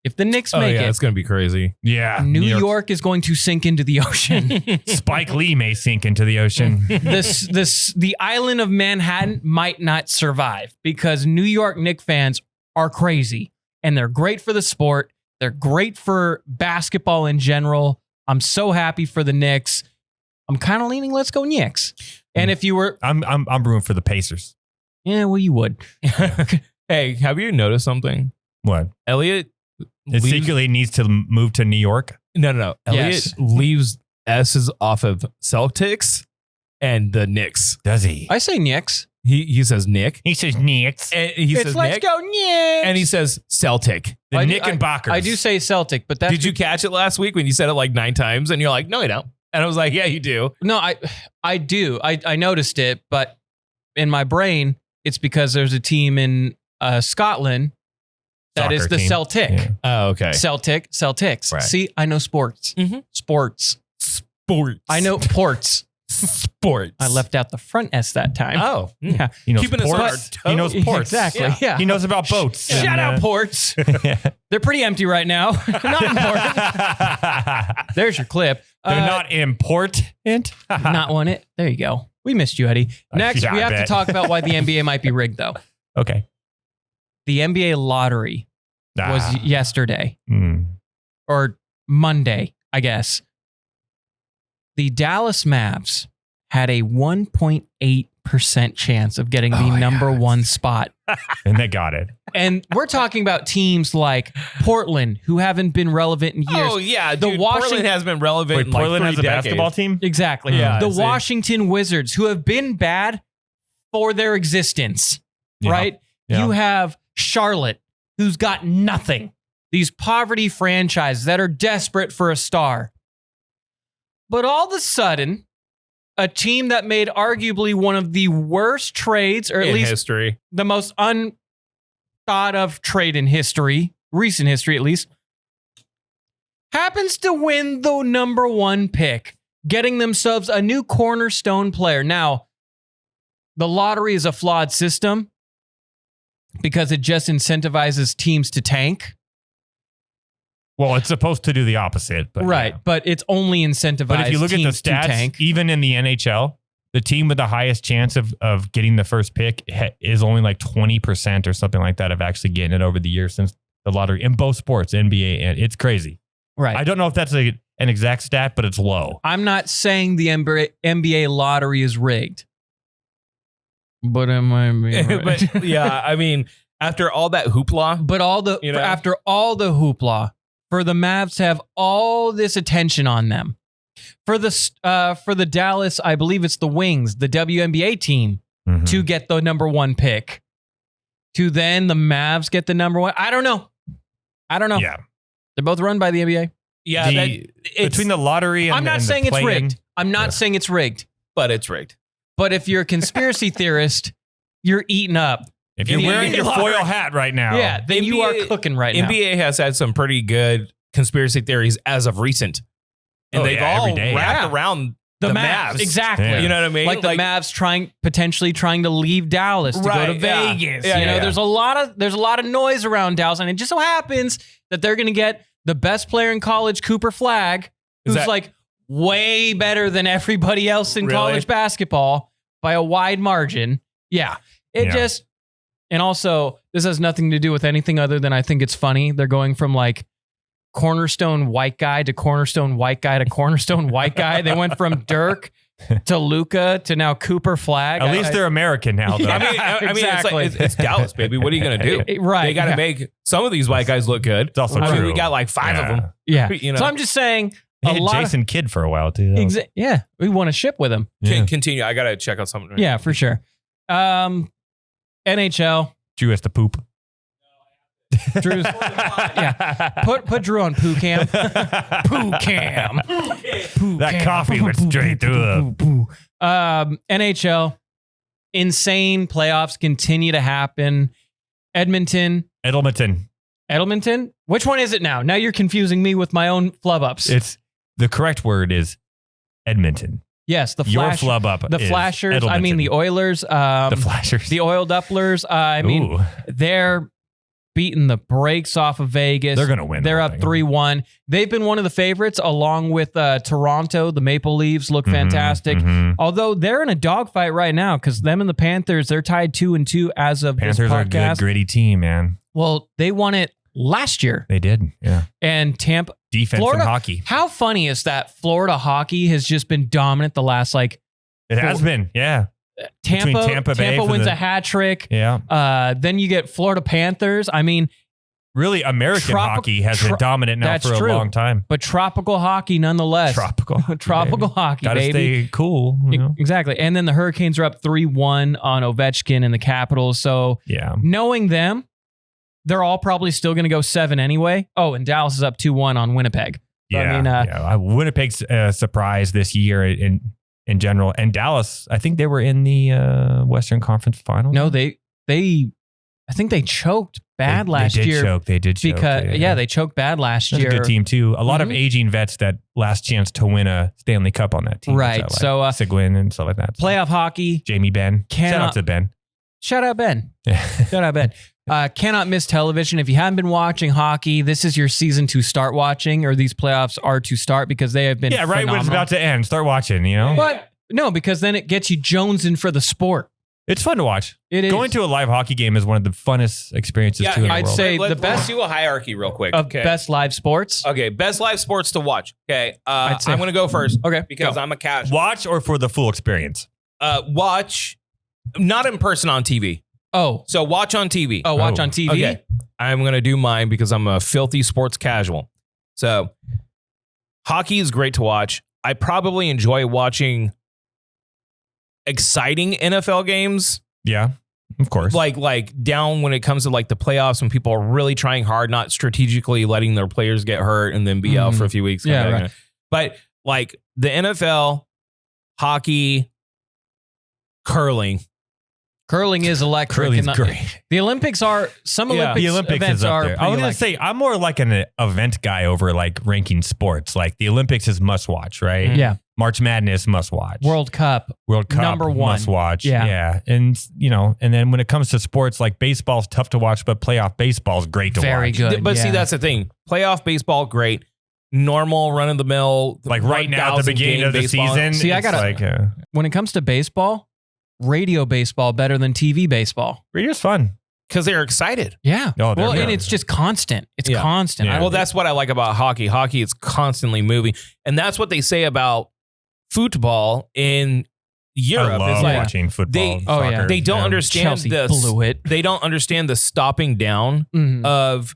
it's going to be crazy. Yeah. New York is going to sink into the ocean. Spike Lee may sink into the ocean. The island of Manhattan might not survive because New York Knicks fans are crazy and they're great for the sport. They're great for basketball in general. I'm so happy for the Knicks. I'm kind of leaning, let's go Knicks. And if you were, I'm rooting for the Pacers. Yeah, well, you would. Hey, have you noticed something? What? Elliott secretly needs to move to New York. No. Elliott Yes. leaves S's off of Celtics and the Knicks. Does he? I say Knicks. He says Nick. He says Knicks. And he says let's Nick. go Knicks. And he says Celtic. The I do- Knickerbockers. I do say Celtic, but that's Did you catch it last week when you said it like 9 times? And you're like, no, you don't. And I was like, yeah, you do. No, I do. I noticed it, but in my brain, it's because there's a team in Scotland that Soccer is the team. Celtic. Yeah. Oh, okay. Celtics. Right. See, I know sports. Mhm. Sports. Sports. I know ports. Sports. I left out the front S that time. Oh. Yeah. He knows Keeping us on our ports. toes. He knows ports. Exactly. Yeah. He knows about boats. Shout out ports. They're pretty empty right now. Not important. There's your clip. They're not important. Not want it. There you go. We missed you, Eddie. Next, Yeah, we I have to bet. talk about why the NBA might be rigged, though. Okay. The NBA lottery was yesterday or Monday, I guess. The Dallas Mavs had a 1.8% chance of getting the number one spot. And they got it. And we're talking about teams like Portland, who haven't been relevant in years. Oh, yeah. The Dude, Washington- Portland has been relevant Wait, in like Portland 3 has a decades. basketball team? Exactly. Yeah, The see. Washington Wizards, who have been bad for their existence, Yeah. right? Yeah. You have Charlotte, who's got nothing. These poverty franchises that are desperate for a star. But all of a sudden, a team that made arguably one of the worst trades, or at In least history. the most unthought of trade in history, recent history at least, happens to win the number one pick, getting themselves a new cornerstone player. Now, the lottery is a flawed system because it just incentivizes teams to tank. Well, it's supposed to do the opposite. But Right, yeah. but it's only incentivized But if you look at the teams to stats, tank. even in the NHL, the team with the highest chance of getting the first pick is only like 20% or something like that of actually getting it over the years since the lottery in both sports, NBA, and it's crazy. Right. I don't know if that's an exact stat, but it's low. I'm not saying the NBA lottery is rigged. But am I being right? But yeah, I mean, after all that hoopla, But after all the hoopla, for the Mavs to have all this attention on them, for the Dallas, I believe it's the Wings, the WNBA team, Mhm. to get the number one pick, to then the Mavs get the number one. I don't know. Yeah. They're both run by the NBA. yeah, Between the lottery and I'm not and the saying it's play-in- rigged. I'm not saying it's rigged. but it's rigged. But if you're a conspiracy theorist, you're eating up. If you're In the wearing NBA your lottery. foil hat right now, Yeah, then you are NBA cooking right now. NBA has had some pretty good conspiracy theories as of recent. And Oh, they've yeah, every all day. wrapped Yeah. around The the Mavs, Mavs. exactly. Yeah. You know what I mean? Like the Mavs potentially trying to leave Dallas to go to Right, yeah. Vegas. Yeah, you know, yeah. there's a lot of noise around Dallas, and it just so happens that they're going to get the best player in college, Cooper Flagg, who's that- like way better than everybody else in Really? college basketball by a wide margin. Yeah, Yeah. and also this has nothing to do with anything other than I think it's funny. They're going from like cornerstone white guy to cornerstone white guy to cornerstone white guy. They went from Dirk to Luka to now Cooper Flagg. at least they're American now, though. Yeah. I mean, Exactly. it's Dallas, baby. What are you gonna do? Right. They got to yeah. make some of these white guys look good. It's also I mean, true. we got like 5 of them. Yeah. You know. So I'm just saying They a had lot Jason Kidd for a while, too. That was- yeah, we want to ship with him. Yeah. Continue. I gotta check out something. Yeah, for sure. NHL. Drew has to poop. Drew's Put Drew on poo cam. Poo cam. That coffee went straight through him. NHL. Insane playoffs continue to happen. Edmonton. Edelmonton? Which one is it now? Now you're confusing me with my own flub ups. It's the correct word is Edmonton. Yes, the Your Flash, flub up. the is Flashers. Edelmonton. I mean the Oilers. The Flashers. The Oiled Upplers. I mean, Ooh. they're beating the brakes off of Vegas. They're going to win. They're up 3-1. They've been one of the favorites along with Toronto. The Maple Leafs look fantastic. Although they're in a dogfight right now because them and the Panthers, they're tied 2-2 as of Panthers this podcast. are a good, gritty team, man. Well, they won it last year. They did, yeah. And Tampa. Defense Florida, and hockey. How funny is that Florida hockey has just been dominant the last It has been, yeah. Tampa Bay wins a hat trick. Yeah. Then you get Florida Panthers. I mean, really, American hockey has been dominant now for a long time. But tropical hockey nonetheless. Tropical hockey, Gotta baby. stay cool. You know? Exactly. And then the Hurricanes are up 3-1 on Ovechkin and the Capitals. So knowing them, they're all probably still going to go 7 anyway. Oh, and Dallas is up 2-1 on Winnipeg. So, Winnipeg's a surprise this year in general. And Dallas, I think they were in the Western Conference Finals. No, I think they choked bad last year. They did choke. Because, they choked bad last year. That's a good team, too. A lot of aging vets that last chance to win a Stanley Cup on that team. Right. Like So, Seguin and stuff like that. Playoff hockey. Jamie Benn. Shout out to Ben. Shout out Ben. Shout out Ben. Cannot miss television. If you haven't been watching hockey, this is your season to start watching, or these playoffs are to start because they have been right when it's about to end. Start watching, you know? But no, because then it gets you jonesing for the sport. It's fun to watch. It is. Going to a live hockey game is one of the funnest experiences too in the I'd world. say the Let's best do a hierarchy real quick. of best live sports. Okay, best live sports to watch. Okay, I'd say- I'm going to go first. Okay, because I'm a casual. Watch or for the full experience? Watch, not in person on TV. Oh, So watch on TV. watch on TV. Okay, I'm going to do mine because I'm a filthy sports casual. So hockey is great to watch. I probably enjoy watching exciting NFL games. Yeah, of course. Like down when it comes to like the playoffs when people are really trying hard, not strategically letting their players get hurt and then be out for a few weeks. Yeah, right. But like the NFL, hockey, curling. Curling is electric. Curling's great. The Olympics are some Olympics. The Olympics events is up are there. I was going to say, I'm more like an event guy over like ranking sports. Like the Olympics is must watch, right? Yeah. March Madness must watch. World Cup number 1 must watch. Yeah. And and then when it comes to sports, like baseball's tough to watch, but playoff baseball is great to watch. Very good. But see, that's the thing. Playoff baseball, great. Normal run of the mill. Like right now at the beginning of the season. See, I gotta when it comes to baseball, radio baseball better than TV baseball. Radio's fun. Because they're excited. Yeah. Oh, and it's just constant. It's constant. Yeah. Well, that's what I like about hockey. Hockey is constantly moving. And that's what they say about football in Europe. I love It's like watching football. yeah. they don't understand Chelsea this. blew it. They don't understand the stopping down of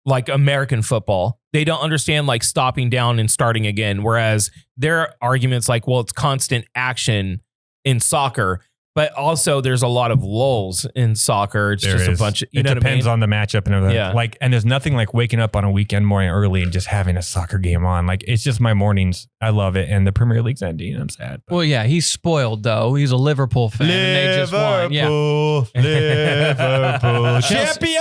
like American football. They don't understand like stopping down and starting again. Whereas their arguments like, well, it's constant action in soccer. But also, there's a lot of lulls in soccer. It's just a bunch of, it depends on the matchup and everything. Yeah. Like, and there's nothing like waking up on a weekend morning early and just having a soccer game on. Like, it's just my mornings. I love it. And the Premier League's ending. I'm sad. But. Well, yeah, he's spoiled though. He's a Liverpool fan, and they just won. Yeah. Liverpool, champions.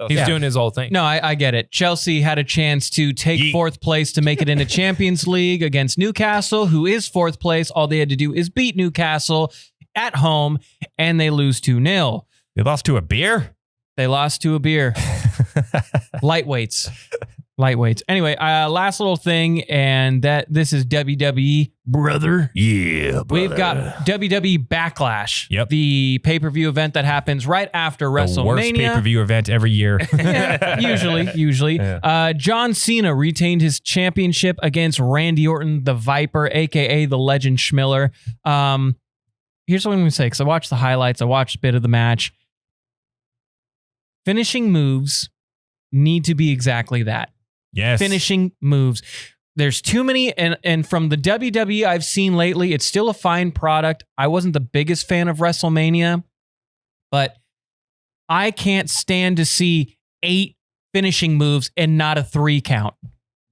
He's doing his whole thing. No, I get it. Chelsea had a chance to take fourth place to make it into Champions League against Newcastle, who is fourth place. All they had to do is beat Newcastle at home, and they lose 2-0. They lost to a beer? They lost to a beer. Lightweights. Anyway, last little thing, and this is WWE, brother. Yeah, brother. We've got WWE Backlash. Yep. The pay-per-view event that happens right after WrestleMania. The worst pay-per-view event every year. Usually. Yeah. John Cena retained his championship against Randy Orton, the Viper, a.k.a. the Legend Schmiller. Here's what I'm going to say, because I watched the highlights. I watched a bit of the match. Finishing moves need to be exactly that. Yes. Finishing moves. There's too many, and from the WWE I've seen lately, it's still a fine product. I wasn't the biggest fan of WrestleMania, but I can't stand to see 8 finishing moves and not a 3 count.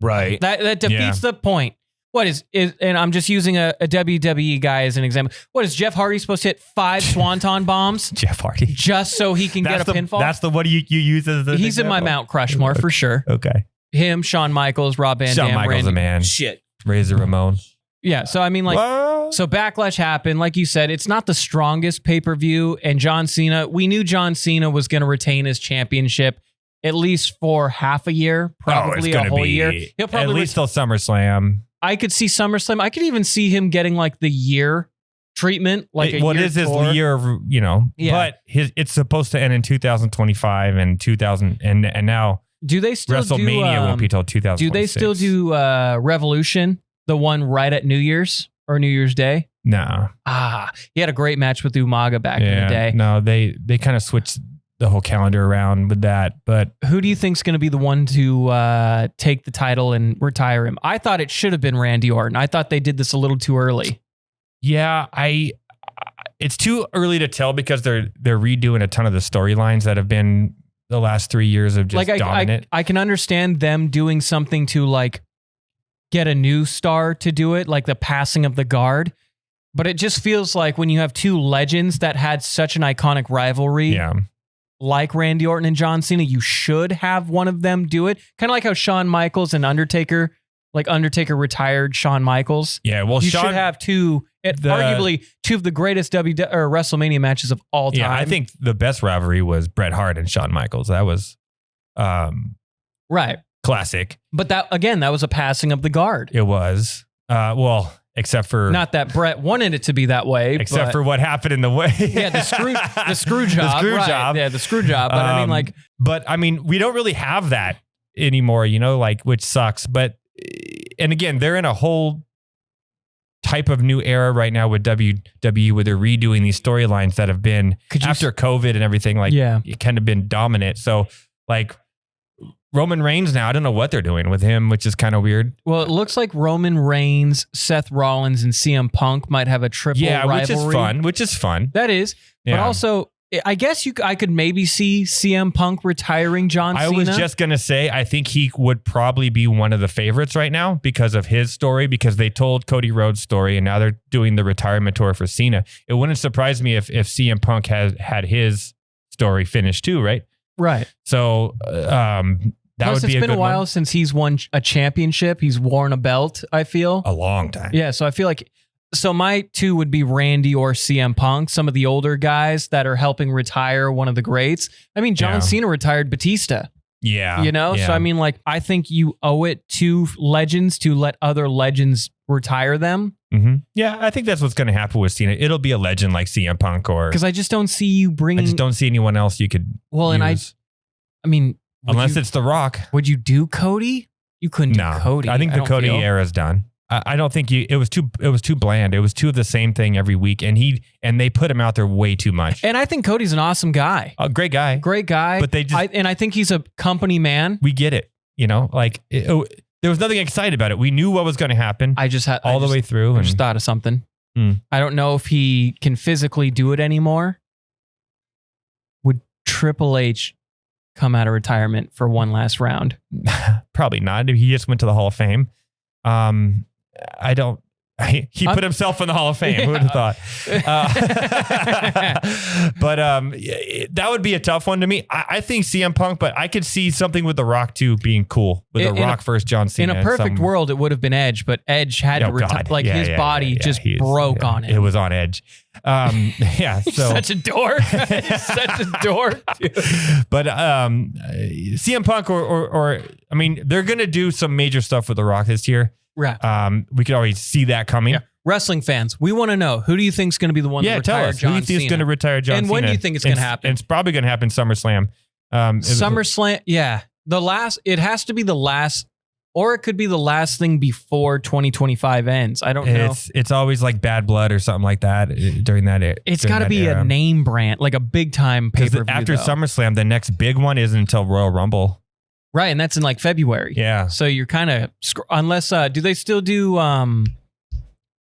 Right. That defeats the point. What is and I'm just using a WWE guy as an example. What is Jeff Hardy supposed to hit 5 swanton bombs? Jeff Hardy. Just so he can get a pinfall? That's the what you use as the He's example? in my Mount Crushmore for sure. Okay. Him, Shawn Michaels, Rob Van Dam, Shawn Michaels Randy. a man. Shit. Razor Ramon. Yeah, so I mean, like, so Backlash happened. Like you said, it's not the strongest pay-per-view. And John Cena, we knew John Cena was going to retain his championship at least for half a year, probably a whole year. He'll probably at least till SummerSlam. I could see SummerSlam. I could even see him getting like the year treatment, like a what year is his tour. year of, Yeah. but it's supposed to end in 2025 and 2000 and now Do they still WrestleMania won't be till 2026. Do they still do Revolution, the one right at New Year's or New Year's Day? No. He had a great match with Umaga back in the day. No, they kind of switched the whole calendar around with that. But who do you think's going to be the one to take the title and retire him? I thought it should have been Randy Orton. I thought they did this a little too early. Yeah, it's too early to tell because they're redoing a ton of the storylines that have been the last 3 years of just dominant. I can understand them doing something to like get a new star to do it, like the passing of the guard. But it just feels like when you have two legends that had such an iconic rivalry, like Randy Orton and John Cena, you should have one of them do it. Kind of like how Shawn Michaels and Undertaker, like Undertaker retired Shawn Michaels. Yeah, well, you should have arguably two of the greatest WrestleMania matches of all time. Yeah, I think the best rivalry was Bret Hart and Shawn Michaels. That was right, classic. But that was a passing of the guard. It was. Well, except for not that Bret wanted it to be that way, except for what happened in the way. Yeah, the screw job. The screw job. Yeah, the screw job. But I mean, we don't really have that anymore, which sucks. But and again, they're in a whole type of new era right now with WWE, where they're redoing these storylines that have been after COVID and everything. It kind of been dominant. So Roman Reigns now, I don't know what they're doing with him, which is kind of weird. Well, it looks like Roman Reigns, Seth Rollins, and CM Punk might have a triple rivalry. Which is fun. That is. Yeah. But also, I guess I could maybe see CM Punk retiring John Cena. I was just going to say, I think he would probably be one of the favorites right now because of his story, because they told Cody Rhodes' story and now they're doing the retirement tour for Cena. It wouldn't surprise me if CM Punk had his story finished too, right? Right. So, Plus, it's been a while since he's won a championship. He's worn a belt, I feel. A long time. Yeah, so I feel like... So my two would be Randy or CM Punk, some of the older guys that are helping retire one of the greats. I mean, John Cena retired Batista. Yeah. So I mean, I think you owe it to legends to let other legends retire them. Mm-hmm. Yeah, I think that's what's going to happen with Cena. It'll be a legend like CM Punk or... Because I just don't see you bringing... I just don't see anyone else you could use. I mean... Unless it's The Rock. Would you do Cody? You couldn't do Cody. I think the Cody era's done. I don't think it was too bland. It was too of the same thing every week. And they put him out there way too much. And I think Cody's an awesome guy. A great guy. Great guy. But I think he's a company man. We get it. There was nothing exciting about it. We knew what was going to happen. The way through. I just thought of something. I don't know if he can physically do it anymore. Would Triple H come out of retirement for one last round? Probably not. He just went to the Hall of Fame. He put himself in the Hall of Fame. Who would have thought? But that would be a tough one to me. I think CM Punk, but I could see something with The Rock too being cool. With The Rock versus John Cena. In a perfect world, it would have been Edge, but Edge had to retire. His body just broke on him. It was on Edge. Such a dork. He's such a dork. But CM Punk or I mean, they're gonna do some major stuff with The Rock this year. Right. We could always see that coming. Yeah. Wrestling fans, we want to know, who do you think is going to be the one to retire John Cena? Who do you think is going to retire John Cena? And when do you think it's going to happen? It's probably going to happen SummerSlam. SummerSlam, yeah. It has to be the last, or it could be the last thing before 2025 ends. I don't know. It's always like Bad Blood or something like that during that. It's got to be a name brand, like a big time pay-per-view. After SummerSlam, the next big one isn't until Royal Rumble. Right, and that's in like February. Yeah. So you're kind of unless do they still do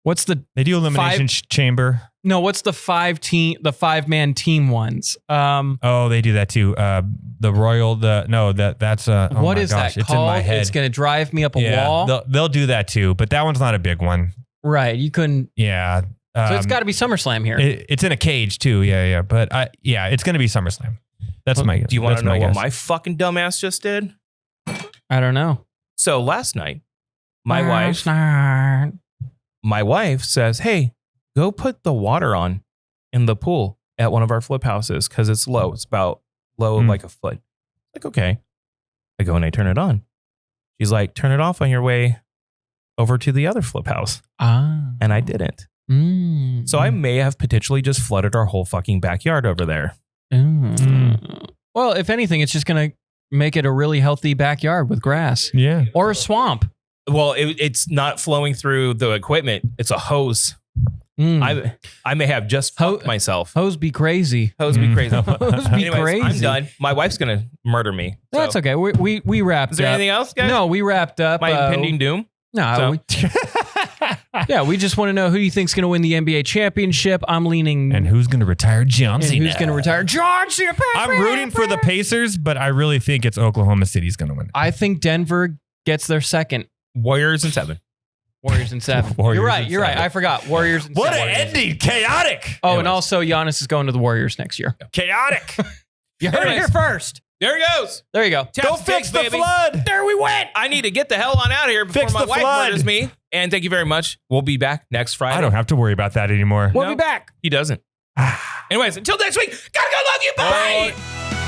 what's the They do elimination chamber. no? What's the 5-man team ones? Oh, they do that too. The Royal. That's oh what my is gosh, that it's called? in my head. It's gonna drive me up a wall. They'll do that too, but that one's not a big one. Right, you couldn't. Yeah. So it's got to be SummerSlam here. It's in a cage too. Yeah. But it's going to be SummerSlam. That's my guess. Do you want to know guess. what my fucking dumbass just did? I don't know. So last night, my wife says, "Hey, go put the water on in the pool at one of our flip houses because it's low. It's about low like a foot." Like, okay. I go and I turn it on. She's like, "Turn it off on your way over to the other flip house." And I didn't. So I may have potentially just flooded our whole fucking backyard over there. Well, if anything, it's just going to make it a really healthy backyard with grass. Yeah. Or a swamp. Well, it's not flowing through the equipment. It's a hose. I may have just fucked myself. Hose be crazy. Hose be crazy. Hose be Anyways, crazy. I'm done. My wife's going to murder me. That's okay. We wrapped up. Is there anything else, guys? No, we wrapped up. My impending doom? No. We just want to know who you think's going to win the NBA championship. I'm leaning. And who's going to retire John Cena? Who's going to retire John Cena? I'm rooting for the Pacers, but I really think it's Oklahoma City's going to win. I think Denver gets their second. Warriors in 7. Warriors in 7. You're right. I forgot. Warriors in 7. What an ending. Chaotic. Oh, and also Giannis is going to the Warriors next year. Chaotic. You heard it here first. There he goes. There you go. Go fix the flood. There we went. I need to get the hell on out of here before my wife murders me. And thank you very much. We'll be back next Friday. I don't have to worry about that anymore. We'll be back. He doesn't. Anyways, until next week, gotta go, love you. Bye.